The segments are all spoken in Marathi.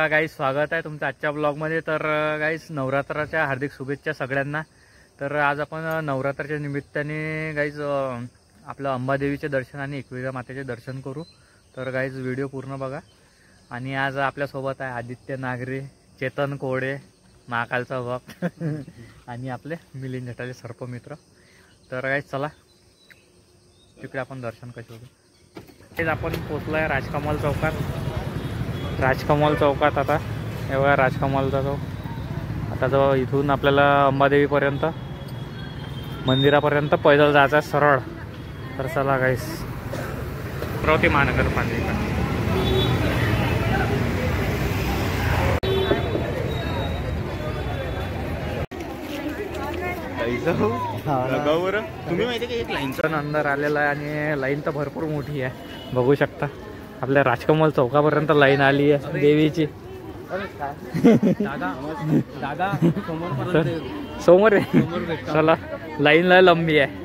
गाईस स्वागत आहे तुमचं आजच्या ब्लॉगमध्ये। तर गाईस नवरात्राच्या हार्दिक शुभेच्छा सगळ्यांना। तर आज आपण नवरात्राच्या निमित्ताने गाईस आपलं अंबादेवीचे दर्शन आणि एकविरा मातेचे दर्शन करू। तर गाईस व्हिडिओ पूर्ण बघा। आणि आज आपल्यासोबत आहे आदित्य नागरे, चेतन कोडे, महाकालचा भक्त आणि आपले मिलिंद झटाले सर्पमित्र। तर गाईस चला तिकडे आपण दर्शन करू। तेच आपण पोचलो आहे राजकमल चौकात। राजकमल चौकात आता हे बघा राजकमलचा चौक। आता जो इथून आपल्याला अंबादेवीपर्यंत मंदिरापर्यंत पैदल जायचं आहे सरळ। तर चला गाईस अमरावती महानगरपालिका। तुम्ही माहिती का एक लाईनचा अंदर आलेला आहे आणि लाईन तर भरपूर मोठी आहे बघू शकता। आपल्या राजकमल चौकापर्यंत लाईन आली आहे देवीची। दादा समोर आहे चला लाईन लय लंबी आहे।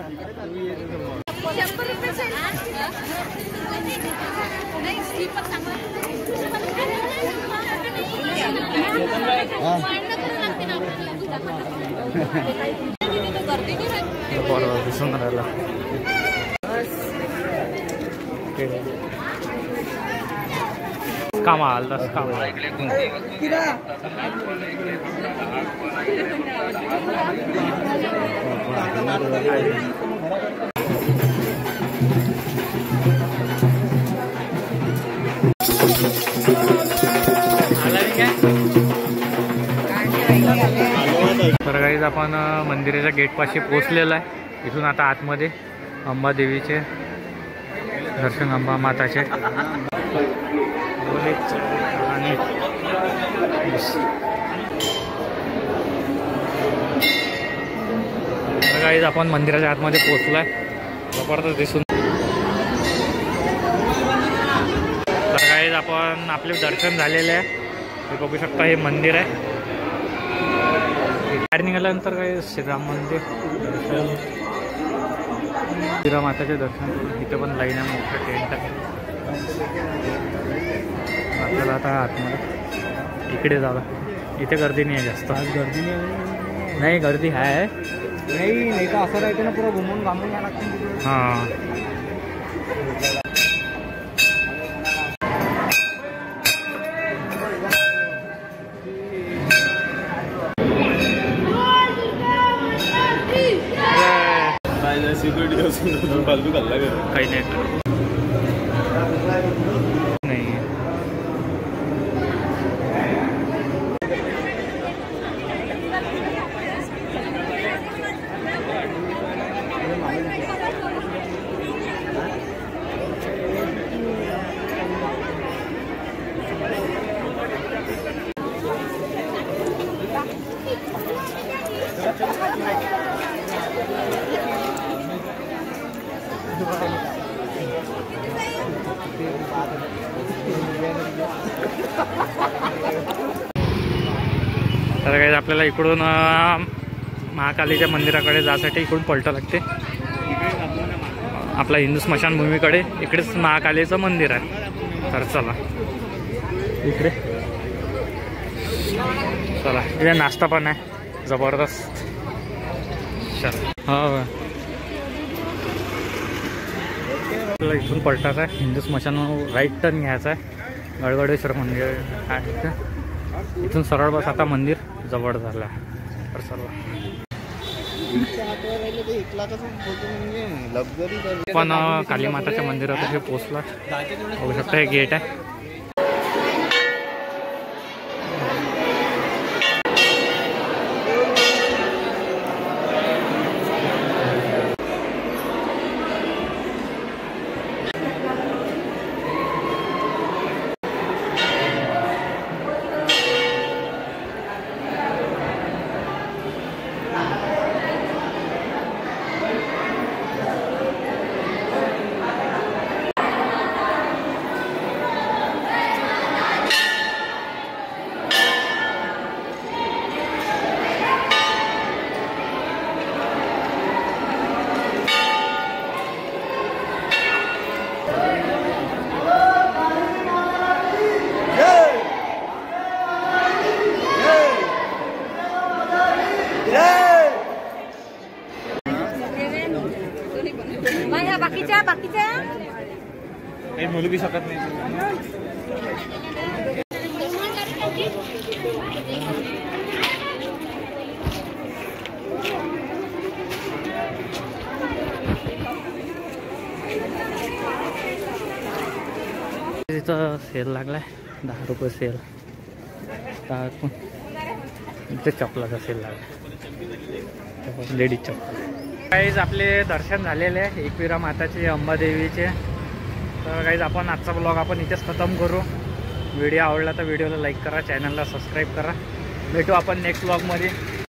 बरोबर दिसून राहिला कमाल दस कमाल। तर गाईज आपण मंदिराच्या गेटपाशी पोहोचलेलो आहे। इथून आता आतमध्ये अंबादेवीचे दर्शन, अंबा माताचे आणि गाईज आपण मंदिराच्या आतमध्ये पोहोचलोय। जबरदस्त दिसून। तर गाईज आपण आपले दर्शन झालेले आहे। हे बघू शकता हे मंदिर आहे। बाहेर निघाल्यानंतर काही श्रीराम मंदिर दर्शन, श्रीराम माताचे दर्शन। इथे पण लाईन आहे, मोठं टेंट आहे। आपल्याला आता आतमध्ये इकडे जावं। इथे गर्दी नाही आहे जास्त। आज गर्दी नाही, गर्दी आहे नाही तर असं राहते ना पुरा घुमून घामून या लागते। हां सिक्युरिटी फालतू घालला काही नाही। तर काही आपल्याला इकडून महाकालीच्या मंदिराकडे जाण्यासाठी इकडून पलटा लागते। आपला हिंदू स्मशानभूमीकडे इकडेच महाकालीचं मंदिर आहे। तर चला इकडे चला। इकडे नाश्ता पण आहे जबरदस्त। चला हो आपल्याला इथून पलटायचं आहे। हिंदू स्मशान राईट टर्न घ्यायचा आहे। गडगडेश्वर मंदिर आहे इथून सरळ बस। आता मंदिर जवळ झालं तर चला पण काली माताच्या मंदिरात हे पोचला। बघू शकता हे गेट आहे। इथं सेल लागलाय 10 रुपये सेल. इथे चपलाचा सेल लागला, लेडीज चप्पल. काहीच आपले दर्शन झालेले आहे एकविरा माताचे, अंबादेवीचे. तर काहीच आपण आजचा ब्लॉग आपण इथेच खतम करू. व्हिडिओ आवडला तर व्हिडिओला लाईक करा, चॅनलला सबस्क्राईब करा. भेटू आपण नेक्स्ट ब्लॉगमध्ये.